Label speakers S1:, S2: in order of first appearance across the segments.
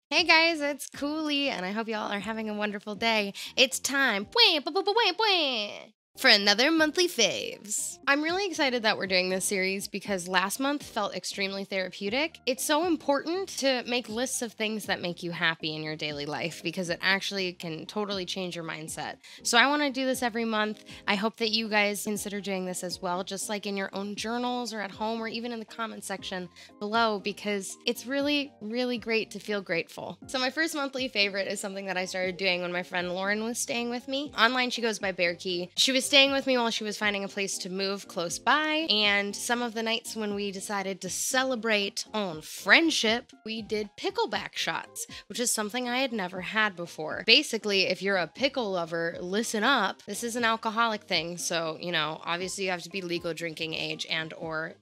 S1: Hey guys, it's Cooley, and I hope y'all are having a wonderful day. It's time for another monthly faves. I'm really excited that we're doing this series because last month felt extremely therapeutic. It's so important to make lists of things that make you happy in your daily life because it actually can totally change your mindset. So I want to do this every month. I hope that you guys consider doing this as well, just like in your own journals or at home or even in the comment section below, because it's really, really great to feel grateful. So my first monthly favorite is something that I started doing when my friend Lauren was staying with me. Online, she goes by Bearki. She was staying with me while she was finding a place to move close by, and some of the nights when we decided to celebrate on friendship, we did pickleback shots, which is something I had never had before. Basically, if you're a pickle lover, listen up. This is an alcoholic thing, so, obviously you have to be legal drinking age and or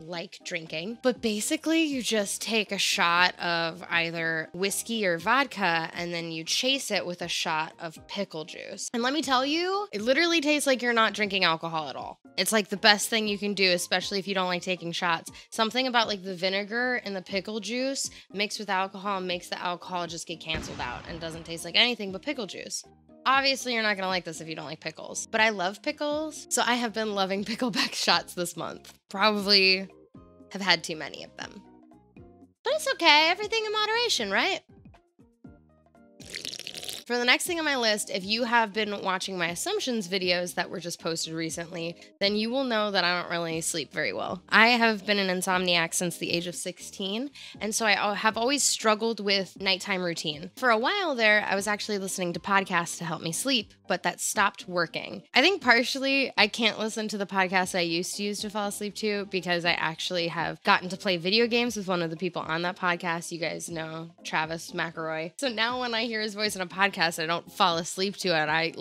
S1: like drinking. But basically, you just take a shot of either whiskey or vodka, and then you chase it with a shot of pickle juice. And let me tell you, it literally tastes like you're not drinking alcohol at all. It's like the best thing you can do, especially if you don't like taking shots. Something about like the vinegar and the pickle juice mixed with alcohol makes the alcohol just get canceled out and doesn't taste like anything but pickle juice. Obviously, you're not gonna like this if you don't like pickles, but I love pickles, so I have been loving pickleback shots this month. Probably have had too many of them. But it's okay, everything in moderation, right? For the next thing on my list, if you have been watching my assumptions videos that were just posted recently, then you will know that I don't really sleep very well. I have been an insomniac since the age of 16, and so I have always struggled with nighttime routine. For a while there, I was actually listening to podcasts to help me sleep, but that stopped working. I think partially I can't listen to the podcasts I used to use to fall asleep to because I actually have gotten to play video games with one of the people on that podcast. You guys know Travis McElroy. So now when I hear his voice in a podcast, I don't fall asleep to it. I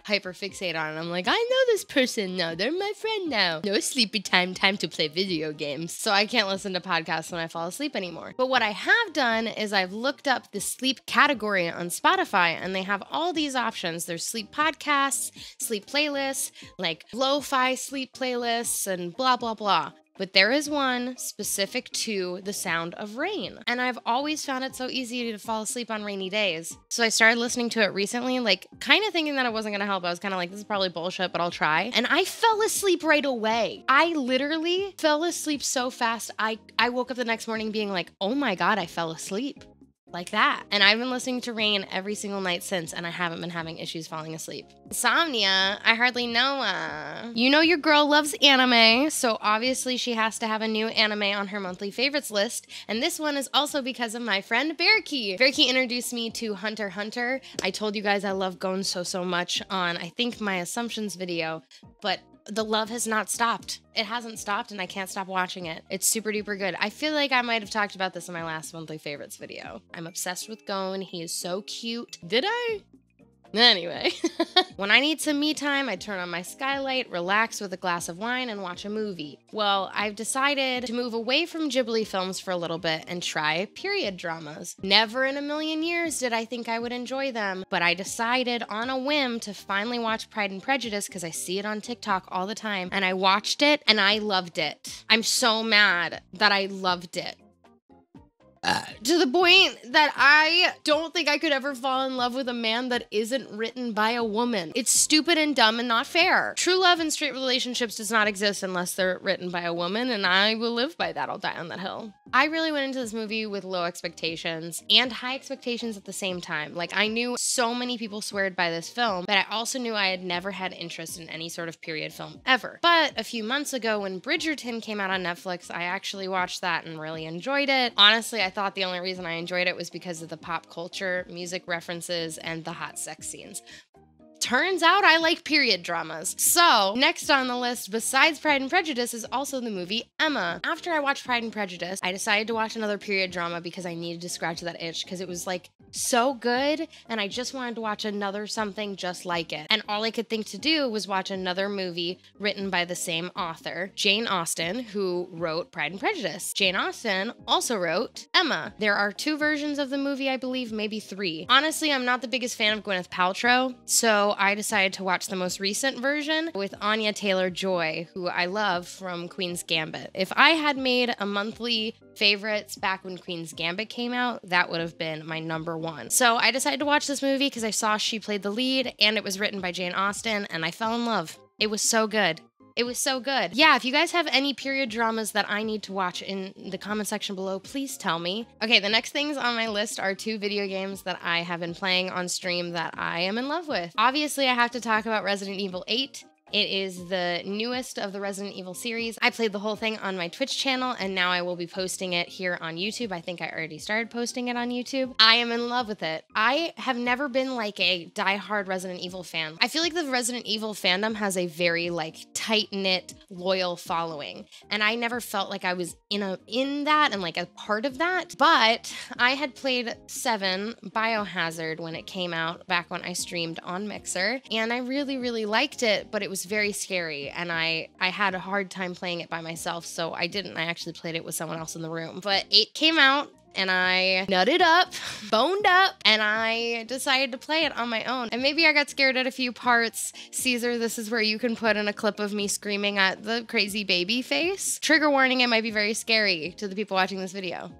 S1: hyper fixate on it. I'm like, I know this person now. They're my friend now. No sleepy time to play video games. So I can't listen to podcasts when I fall asleep anymore. But what I have done is I've looked up the sleep category on Spotify, and they have all these options. There's sleep podcasts, sleep playlists, like lo-fi sleep playlists, and blah, blah, blah. But there is one specific to the sound of rain. And I've always found it so easy to fall asleep on rainy days. So I started listening to it recently, kind of thinking that it wasn't gonna help. I was kind of like, this is probably bullshit, but I'll try. And I fell asleep right away. I literally fell asleep so fast. I woke up the next morning being like, oh my God, I fell asleep. Like that. And I've been listening to Rain every single night since, and I haven't been having issues falling asleep. Insomnia, I hardly know. You know your girl loves anime, so obviously she has to have a new anime on her monthly favorites list, and this one is also because of my friend Bearki. Bearki introduced me to Hunter x Hunter. I told you guys I love Gon so much on, I think, my Assumptions video, but the love has not stopped. It hasn't stopped, and I can't stop watching it. It's super duper good. I feel like I might have talked about this in my last monthly favorites video. I'm obsessed with Gon. He is so cute. Did I? Anyway, when I need some me time, I turn on my skylight, relax with a glass of wine, and watch a movie. Well, I've decided to move away from Ghibli films for a little bit and try period dramas. Never in a million years did I think I would enjoy them, but I decided on a whim to finally watch Pride and Prejudice because I see it on TikTok all the time, and I watched it and I loved it. I'm so mad that I loved it. To the point that I don't think I could ever fall in love with a man that isn't written by a woman. It's stupid and dumb and not fair. True love in straight relationships does not exist unless they're written by a woman, and I will live by that. I'll die on that hill. I really went into this movie with low expectations and high expectations at the same time. I knew so many people sweared by this film, but I also knew I had never had interest in any sort of period film ever. But a few months ago when Bridgerton came out on Netflix, I actually watched that and really enjoyed it. Honestly, I thought the only reason I enjoyed it was because of the pop culture, music references, and the hot sex scenes. Turns out I like period dramas. So, next on the list, besides Pride and Prejudice, is also the movie Emma. After I watched Pride and Prejudice, I decided to watch another period drama because I needed to scratch that itch because it was so good, and I just wanted to watch another something just like it. And all I could think to do was watch another movie written by the same author, Jane Austen, who wrote Pride and Prejudice. Jane Austen also wrote Emma. There are 2 versions of the movie, I believe, maybe 3. Honestly, I'm not the biggest fan of Gwyneth Paltrow, so I decided to watch the most recent version with Anya Taylor-Joy, who I love from Queen's Gambit. If I had made a monthly favorites back when Queen's Gambit came out, that would have been my #1. So I decided to watch this movie because I saw she played the lead and it was written by Jane Austen, and I fell in love. It was so good. It was so good. Yeah, if you guys have any period dramas that I need to watch in the comment section below, please tell me. Okay, the next things on my list are 2 video games that I have been playing on stream that I am in love with. Obviously, I have to talk about Resident Evil 8. It is the newest of the Resident Evil series. I played the whole thing on my Twitch channel, and now I will be posting it here on YouTube. I think I already started posting it on YouTube. I am in love with it. I have never been like a diehard Resident Evil fan. I feel like the Resident Evil fandom has a very like tight-knit, loyal following, and I never felt like I was in that and like a part of that. But I had played 7 Biohazard when it came out back when I streamed on Mixer, and I really, really liked it, but it was very scary, and I had a hard time playing it by myself, so I didn't. I actually played it with someone else in the room. But 8 came out, and I nutted up, boned up, and I decided to play it on my own. And maybe I got scared at a few parts. Caesar, this is where you can put in a clip of me screaming at the crazy baby face. Trigger warning, it might be very scary to the people watching this video.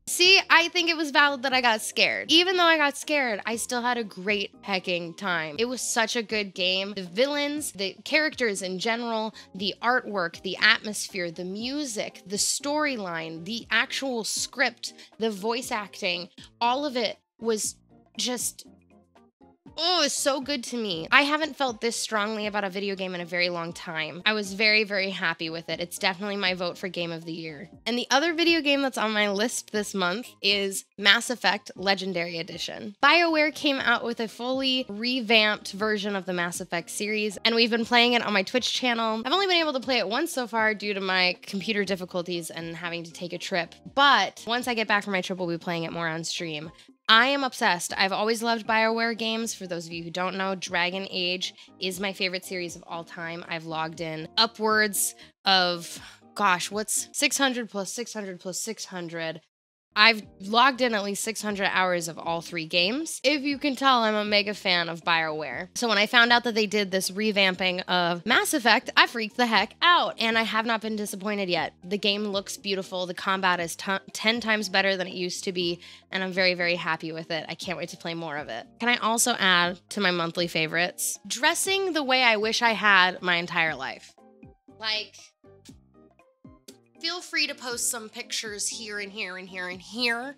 S1: See, I think it was valid that I got scared. Even though I got scared, I still had a great hecking time. It was such a good game. The villains, the characters in general, the artwork, the atmosphere, the music, the storyline, the actual script, the voice acting, all of it was just... oh, it's so good to me. I haven't felt this strongly about a video game in a very long time. I was very, very happy with it. It's definitely my vote for Game of the Year. And the other video game that's on my list this month is Mass Effect Legendary Edition. BioWare came out with a fully revamped version of the Mass Effect series, and we've been playing it on my Twitch channel. I've only been able to play it once so far due to my computer difficulties and having to take a trip, but once I get back from my trip, we'll be playing it more on stream. I am obsessed. I've always loved BioWare games. For those of you who don't know, Dragon Age is my favorite series of all time. I've logged in upwards of, gosh, what's 600 plus 600 plus 600? I've logged in at least 600 hours of all 3 games. If you can tell, I'm a mega fan of BioWare. So when I found out that they did this revamping of Mass Effect, I freaked the heck out, and I have not been disappointed yet. The game looks beautiful. The combat is 10 times better than it used to be, and I'm very, very happy with it. I can't wait to play more of it. Can I also add to my monthly favorites? Dressing the way I wish I had my entire life. Like... feel free to post some pictures here and here and here and here.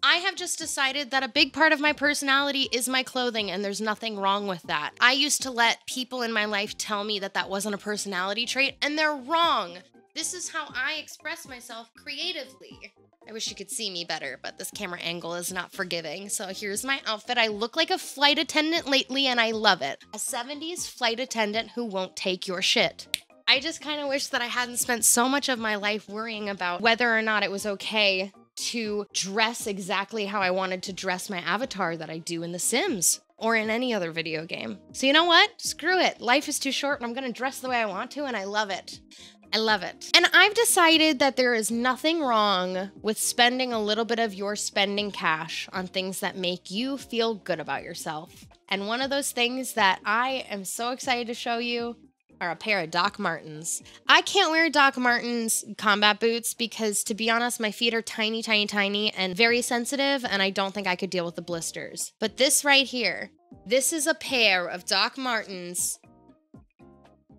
S1: I have just decided that a big part of my personality is my clothing, and there's nothing wrong with that. I used to let people in my life tell me that that wasn't a personality trait, and they're wrong. This is how I express myself creatively. I wish you could see me better, but this camera angle is not forgiving. So here's my outfit. I look like a flight attendant lately, and I love it. A 70s flight attendant who won't take your shit. I just kind of wish that I hadn't spent so much of my life worrying about whether or not it was okay to dress exactly how I wanted to dress my avatar that I do in The Sims or in any other video game. So you know what? Screw it. Life is too short, and I'm going to dress the way I want to, and I love it. I love it. And I've decided that there is nothing wrong with spending a little bit of your spending cash on things that make you feel good about yourself. And one of those things that I am so excited to show you are a pair of Doc Martens. I can't wear Doc Martens combat boots because, to be honest, my feet are tiny, tiny, tiny and very sensitive, and I don't think I could deal with the blisters. But this right here, this is a pair of Doc Martens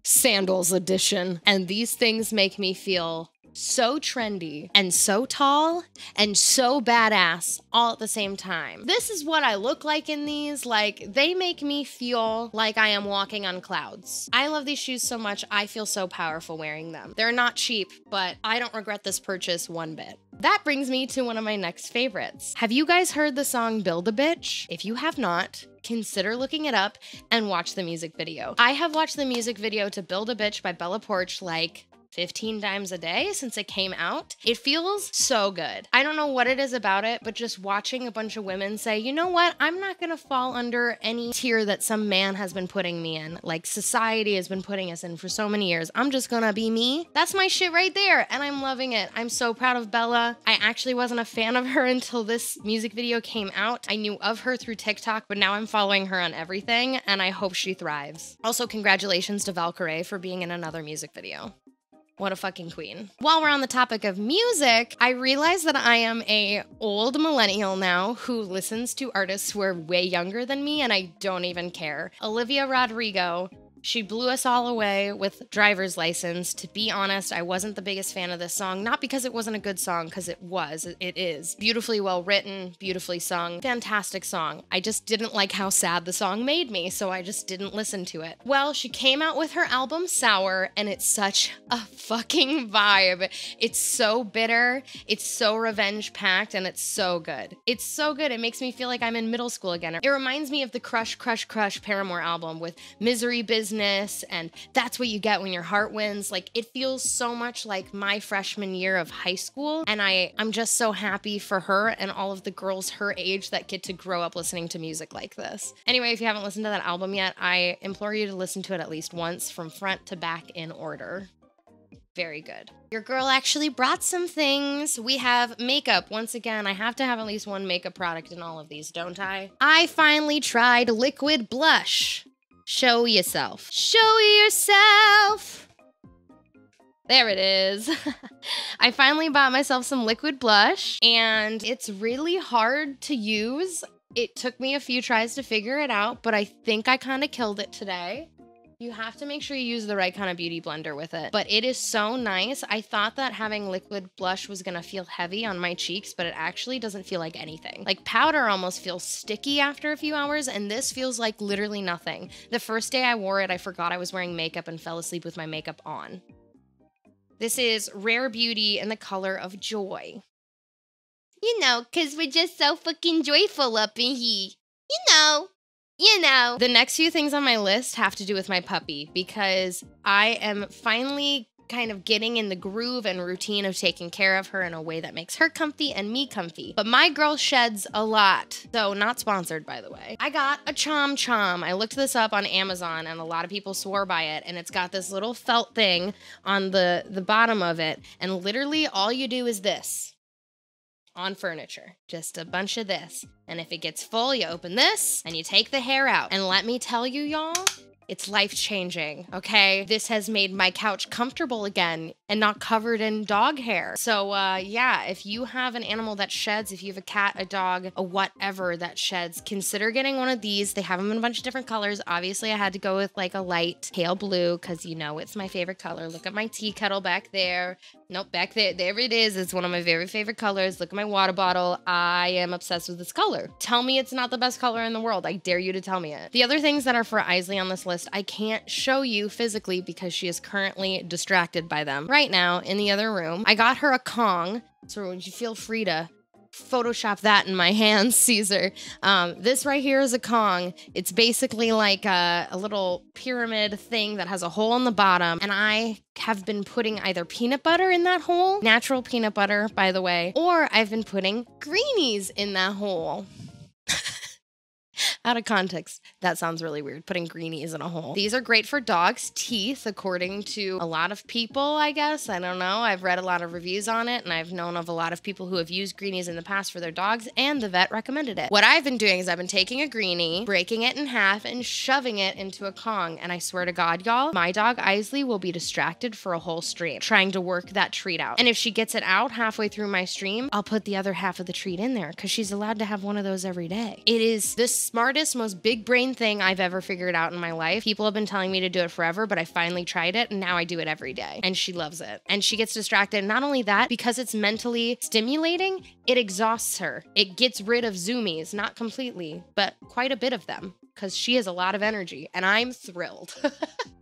S1: Sandals edition, and these things make me feel so trendy and so tall and so badass all at the same time. This is what I look like in these. Like, they make me feel like I am walking on clouds. I love these shoes so much. I feel so powerful wearing them. They're not cheap, but I don't regret this purchase one bit. That brings me to one of my next favorites. Have you guys heard the song Build a Bitch? If you have not, consider looking it up and watch the music video. I have watched the music video to Build a Bitch by Bella Poarch like 15 times a day since it came out. It feels so good. I don't know what it is about it, but just watching a bunch of women say, you know what, I'm not gonna fall under any tier that some man has been putting me in, like society has been putting us in for so many years. I'm just gonna be me. That's my shit right there, and I'm loving it. I'm so proud of Bella. I actually wasn't a fan of her until this music video came out. I knew of her through TikTok, but now I'm following her on everything, and I hope she thrives. Also, congratulations to Valkyrie for being in another music video. What a fucking queen. While we're on the topic of music, I realize that I am a old millennial now who listens to artists who are way younger than me, and I don't even care. Olivia Rodrigo, she blew us all away with Driver's License. To be honest, I wasn't the biggest fan of this song, not because it wasn't a good song, because it is. Beautifully well written, beautifully sung, fantastic song. I just didn't like how sad the song made me, so I just didn't listen to it. Well, she came out with her album Sour, and it's such a fucking vibe. It's so bitter, it's so revenge-packed, and it's so good. It's so good, it makes me feel like I'm in middle school again. It reminds me of the Crush, Crush, Crush Paramore album with Misery Business, and That's What You Get When Your Heart Wins. Like, it feels so much like my freshman year of high school, and I'm just so happy for her and all of the girls her age that get to grow up listening to music like this. Anyway, if you haven't listened to that album yet, I implore you to listen to it at least once from front to back in order. Very good. Your girl actually brought some things. We have makeup. Once again, I have to have at least one makeup product in all of these, don't I? I finally tried liquid blush. Show yourself. Show yourself. There it is. I finally bought myself some liquid blush, and it's really hard to use. It took me a few tries to figure it out, but I think I kind of killed it today. You have to make sure you use the right kind of beauty blender with it. But it is so nice. I thought that having liquid blush was gonna feel heavy on my cheeks, but it actually doesn't feel like anything. Like, powder almost feels sticky after a few hours, and this feels like literally nothing. The first day I wore it, I forgot I was wearing makeup and fell asleep with my makeup on. This is Rare Beauty in the color of Joy. You know, 'cause we're just so fucking joyful up in here. You know. The next few things on my list have to do with my puppy, because I am finally kind of getting in the groove and routine of taking care of her in a way that makes her comfy and me comfy. But my girl sheds a lot. So, not sponsored, by the way. I got a Chom. I looked this up on Amazon, and a lot of people swore by it, and it's got this little felt thing on the bottom of it, and literally all you do is this. On furniture, just a bunch of this. And if it gets full, you open this and you take the hair out. And let me tell you, y'all, it's life-changing, okay? This has made my couch comfortable again and not covered in dog hair. So, yeah, if you have an animal that sheds, if you have a cat, a dog, a whatever that sheds, consider getting one of these. They have them in a bunch of different colors. Obviously, I had to go with, like, a light pale blue because, you know, it's my favorite color. Look at my tea kettle back there. Nope, back there. There it is. It's one of my very favorite colors. Look at my water bottle. I am obsessed with this color. Tell me it's not the best color in the world. I dare you to tell me it. The other things that are for Isley on this list, I can't show you physically because she is currently distracted by them right now in the other room. I got her a Kong, so you feel free to Photoshop that in my hands, Caesar. This right here is a Kong. It's basically like a little pyramid thing that has a hole in the bottom, and I have been putting either peanut butter in that hole, natural peanut butter, by the way, or I've been putting greenies in that hole. Out of context, that sounds really weird, putting greenies in a hole. These are great for dogs' teeth, according to a lot of people, I guess. I don't know. I've read a lot of reviews on it, and I've known of a lot of people who have used greenies in the past for their dogs, and the vet recommended it. What I've been doing is I've been taking a greenie, breaking it in half, and shoving it into a Kong. And I swear to God, y'all, my dog Isley will be distracted for a whole stream, trying to work that treat out. And if she gets it out halfway through my stream, I'll put the other half of the treat in there, because she's allowed to have one of those every day. It is the smartest, most big brain thing I've ever figured out in my life. People have been telling me to do it forever, but I finally tried it, and now I do it every day. And she loves it. And she gets distracted. Not only that, because it's mentally stimulating, it exhausts her. It gets rid of zoomies, not completely, but quite a bit of them. because she has a lot of energy and I'm thrilled.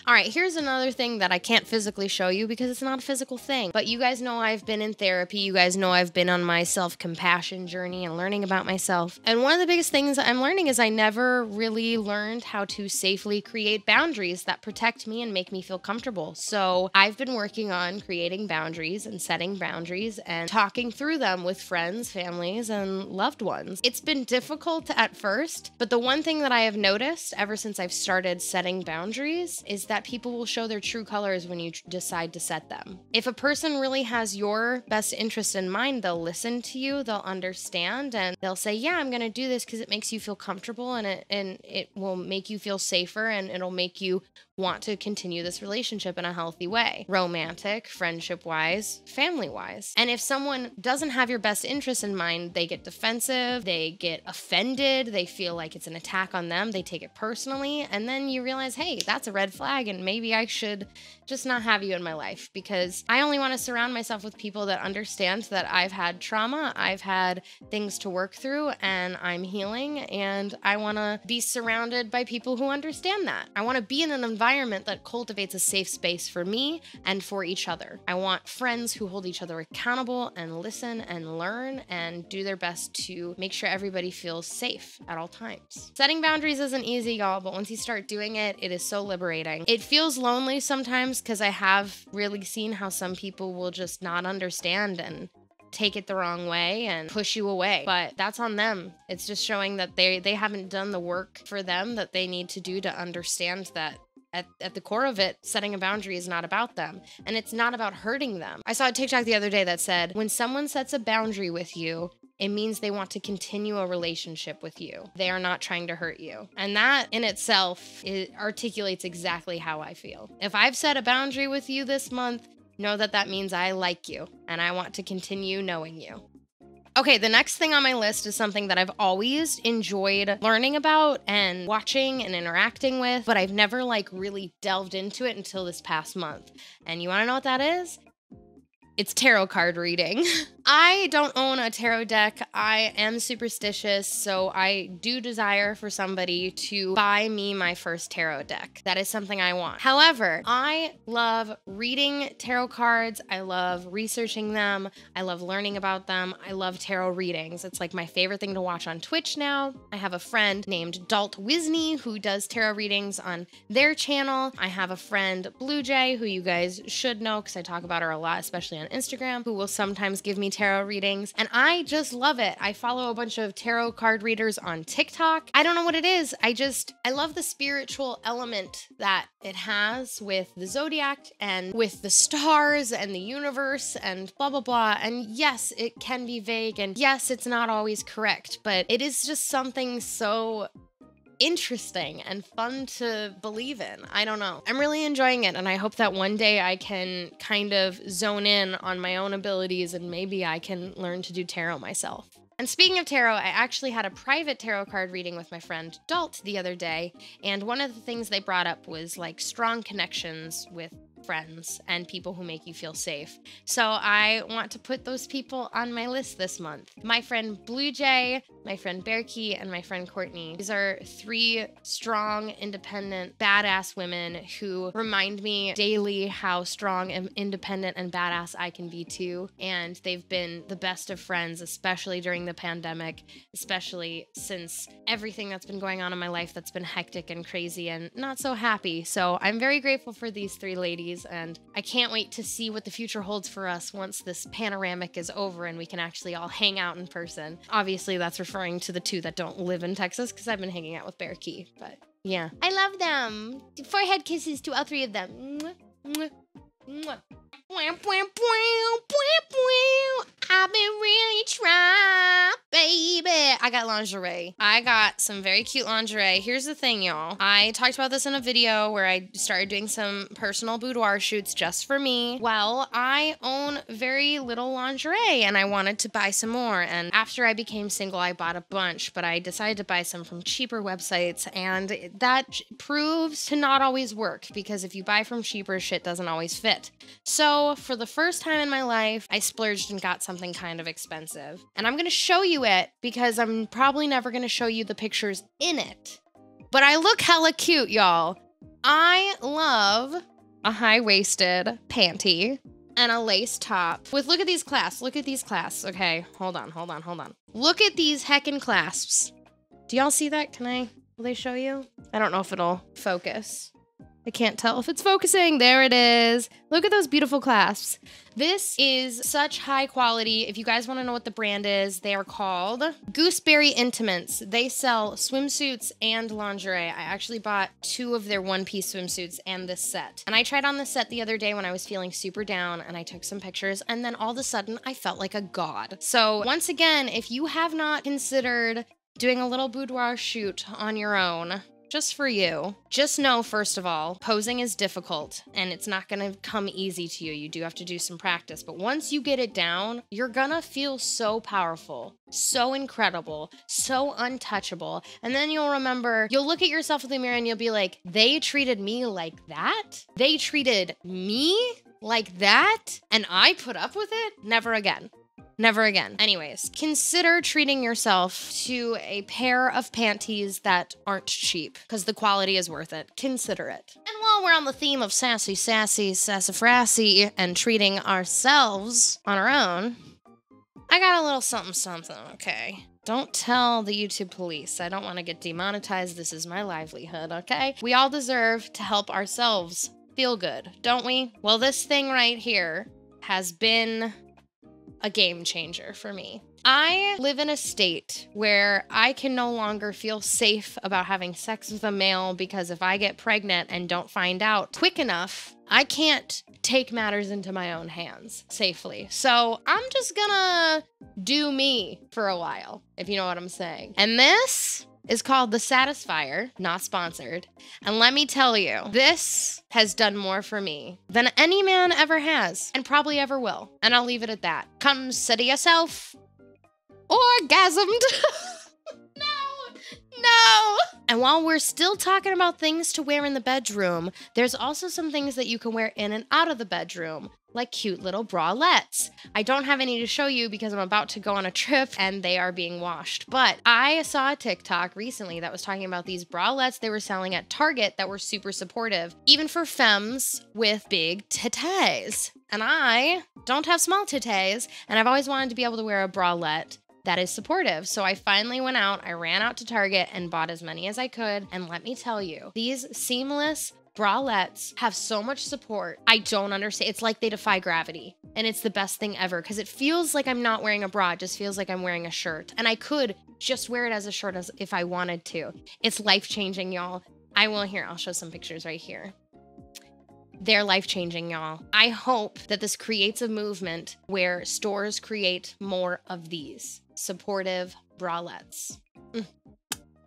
S1: All right, here's another thing that I can't physically show you because it's not a physical thing. But you guys know I've been in therapy. You guys know I've been on my self-compassion journey and learning about myself. And one of the biggest things I'm learning is I never really learned how to safely create boundaries that protect me and make me feel comfortable. So I've been working on creating boundaries and setting boundaries and talking through them with friends, families, and loved ones. It's been difficult at first, but the one thing that I have noticed ever since I've started setting boundaries is that people will show their true colors when you decide to set them. If a person really has your best interest in mind, they'll listen to you, they'll understand, and they'll say, yeah, I'm gonna do this because it makes you feel comfortable and it will make you feel safer and it'll make you want to continue this relationship in a healthy way. Romantic, friendship-wise, family-wise. And if someone doesn't have your best interest in mind, they get defensive, they get offended, they feel like it's an attack on them, they take it personally, and then you realize, hey, that's a red flag and maybe I should just not have you in my life because I only want to surround myself with people that understand that I've had trauma, I've had things to work through, and I'm healing, and I want to be surrounded by people who understand that. I want to be in an environment that cultivates a safe space for me and for each other. I want friends who hold each other accountable and listen and learn and do their best to make sure everybody feels safe at all times. Setting boundaries isn't easy, y'all, but once you start doing it, it is so liberating. It feels lonely sometimes because I have really seen how some people will just not understand and take it the wrong way and push you away, but that's on them. It's just showing that they haven't done the work for them that they need to do to understand that at the core of it, setting a boundary is not about them, and it's not about hurting them. I saw a TikTok the other day that said, when someone sets a boundary with you, it means they want to continue a relationship with you. They are not trying to hurt you. And that in itself articulates exactly how I feel. If I've set a boundary with you this month, know that that means I like you and I want to continue knowing you. Okay, the next thing on my list is something that I've always enjoyed learning about and watching and interacting with, but I've never really delved into it until this past month. And you wanna know what that is? It's tarot card reading. I don't own a tarot deck. I am superstitious, so I do desire for somebody to buy me my first tarot deck. That is something I want. However, I love reading tarot cards. I love researching them. I love learning about them. I love tarot readings. It's like my favorite thing to watch on Twitch now. I have a friend named Dalt Wisney who does tarot readings on their channel. I have a friend, Bluejay, who you guys should know because I talk about her a lot, especially on Instagram, who will sometimes give me tarot readings, and I just love it. I follow a bunch of tarot card readers on TikTok. I don't know what it is. I love the spiritual element that it has with the zodiac and with the stars and the universe and blah, blah, blah. And yes, it can be vague, and yes, it's not always correct, but it is just something so interesting and fun to believe in. I don't know. I'm really enjoying it, and I hope that one day I can kind of zone in on my own abilities and maybe I can learn to do tarot myself. And speaking of tarot, I actually had a private tarot card reading with my friend Dalt the other day, and one of the things they brought up was strong connections with friends and people who make you feel safe. So I want to put those people on my list this month. My friend Bluejay, my friend Bearki, and my friend Courtney. These are 3 strong, independent, badass women who remind me daily how strong and independent and badass I can be too. And they've been the best of friends, especially during the pandemic, especially since everything that's been going on in my life that's been hectic and crazy and not so happy. So I'm very grateful for these 3 ladies, and I can't wait to see what the future holds for us once this panoramic is over and we can actually all hang out in person. Obviously, that's referring to the 2 that don't live in Texas because I've been hanging out with Bearki, but yeah. I love them. Forehead kisses to all 3 of them. Mwah, mwah, mwah. I've been really trying, baby. I got lingerie. I got some very cute lingerie. Here's the thing, y'all. I talked about this in a video where I started doing some personal boudoir shoots just for me. Well, I own very little lingerie and I wanted to buy some more. And after I became single, I bought a bunch, but I decided to buy some from cheaper websites, and that proves to not always work because if you buy from cheaper, shit doesn't always fit. So for the first time in my life, I splurged and got something kind of expensive. And I'm going to show you it because I'm probably never going to show you the pictures in it. but I look hella cute, y'all. I love a high-waisted panty and a lace top with, look at these clasps. Look at these clasps. Okay, hold on. Look at these heckin' clasps. Do y'all see that? Will they show you? I don't know if it'll focus. I can't tell if it's focusing. There it is. Look at those beautiful clasps. This is such high quality. If you guys want to know what the brand is, they are called Gooseberry Intimates. They sell swimsuits and lingerie. I actually bought 2 of their one-piece swimsuits and this set. And I tried on this set the other day when I was feeling super down, and I took some pictures, and then all of a sudden I felt like a god. So once again, if you have not considered doing a little boudoir shoot on your own, just for you, just know, first of all, posing is difficult and it's not gonna come easy to you. You do have to do some practice, but once you get it down, you're gonna feel so powerful, so incredible, so untouchable. And then you'll remember, you'll look at yourself in the mirror and you'll be like, they treated me like that? They treated me like that? And I put up with it? Never again. Never again. Anyways, consider treating yourself to a pair of panties that aren't cheap, because the quality is worth it. Consider it. And while we're on the theme of sassafrassy, and treating ourselves on our own, I got a little something, okay? Don't tell the YouTube police. I don't want to get demonetized. This is my livelihood, okay? We all deserve to help ourselves feel good, don't we? Well, this thing right here has been a game changer for me. I live in a state where I can no longer feel safe about having sex with a male, because if I get pregnant and don't find out quick enough, I can't take matters into my own hands safely. So I'm just gonna do me for a while, if you know what I'm saying. And this is called the Satisfier, not sponsored. And let me tell you, this has done more for me than any man ever has, and probably ever will. And I'll leave it at that. Consider yourself orgasmed. No. And while we're still talking about things to wear in the bedroom, there's also some things that you can wear in and out of the bedroom, like cute little bralettes. I don't have any to show you because I'm about to go on a trip and they are being washed. But I saw a TikTok recently that was talking about these bralettes they were selling at Target that were super supportive, even for femmes with big titties. And I don't have small titties, and I've always wanted to be able to wear a bralette that is supportive. So I finally went out, I ran out to Target and bought as many as I could. And let me tell you, these seamless bralettes have so much support. I don't understand. It's like they defy gravity. And it's the best thing ever, because it feels like I'm not wearing a bra. It just feels like I'm wearing a shirt. And I could just wear it as a shirt as if I wanted to. It's life-changing, y'all. I'll show some pictures right here. They're life-changing, y'all. I hope that this creates a movement where stores create more of these supportive bralettes.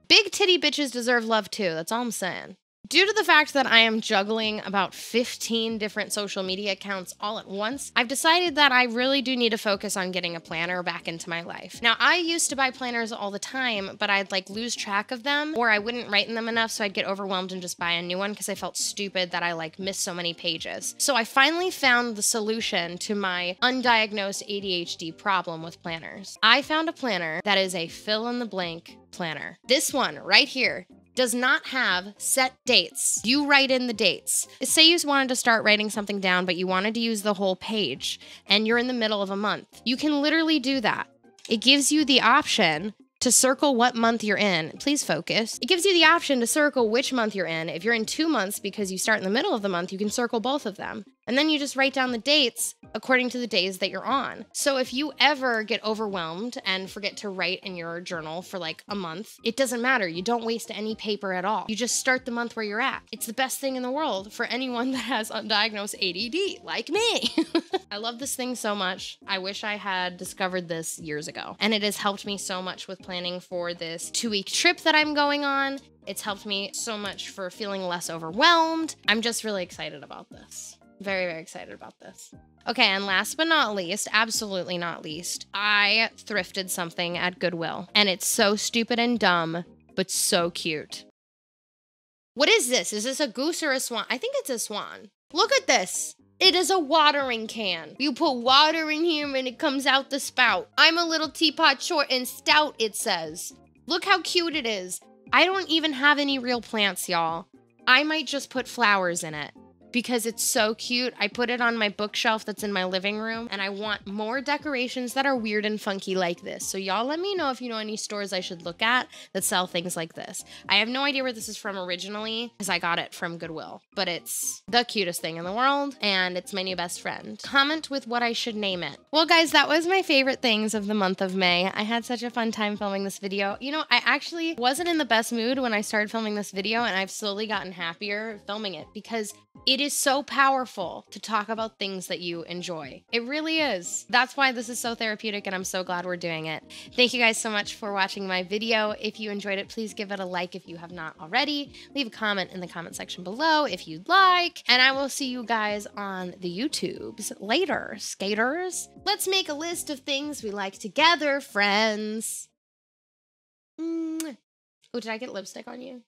S1: Big titty bitches deserve love too. That's all I'm saying. Due to the fact that I am juggling about 15 different social media accounts all at once, I've decided that I really do need to focus on getting a planner back into my life. Now, I used to buy planners all the time, but I'd lose track of them, or I wouldn't write in them enough, so I'd get overwhelmed and just buy a new one because I felt stupid that I missed so many pages. So I finally found the solution to my undiagnosed ADHD problem with planners. I found a planner that is a fill-in-the-blank planner. This one right here does not have set dates. You write in the dates. Say you wanted to start writing something down, but you wanted to use the whole page, and you're in the middle of a month. You can literally do that. It gives you the option to circle what month you're in. Please focus. It gives you the option to circle which month you're in. If you're in 2 months because you start in the middle of the month, you can circle both of them. And then you just write down the dates according to the days that you're on. So if you ever get overwhelmed and forget to write in your journal for a month, it doesn't matter. You don't waste any paper at all. You just start the month where you're at. It's the best thing in the world for anyone that has undiagnosed ADD, like me. I love this thing so much. I wish I had discovered this years ago. And it has helped me so much with planning for this 2-week trip that I'm going on. It's helped me so much for feeling less overwhelmed. I'm just really excited about this. Very, very excited about this. Okay, and last but not least, absolutely not least, I thrifted something at Goodwill. And it's so stupid and dumb, but so cute. What is this? Is this a goose or a swan? I think it's a swan. Look at this. It is a watering can. You put water in here and it comes out the spout. I'm a little teapot short and stout, it says. Look how cute it is. I don't even have any real plants, y'all. I might just put flowers in it because it's so cute. I put it on my bookshelf that's in my living room, and I want more decorations that are weird and funky like this. So y'all let me know if you know any stores I should look at that sell things like this. I have no idea where this is from originally because I got it from Goodwill, but it's the cutest thing in the world, and it's my new best friend. Comment with what I should name it. Well, guys, that was my favorite things of the month of May. I had such a fun time filming this video. You know, I actually wasn't in the best mood when I started filming this video, and I've slowly gotten happier filming it because it is so powerful to talk about things that you enjoy. It really is. That's why this is so therapeutic, and I'm so glad we're doing it. Thank you guys so much for watching my video. If you enjoyed it, please give it a like if you have not already. Leave a comment in the comment section below if you'd like. And I will see you guys on the YouTubes later, skaters. Let's make a list of things we like together, friends. Oh, did I get lipstick on you?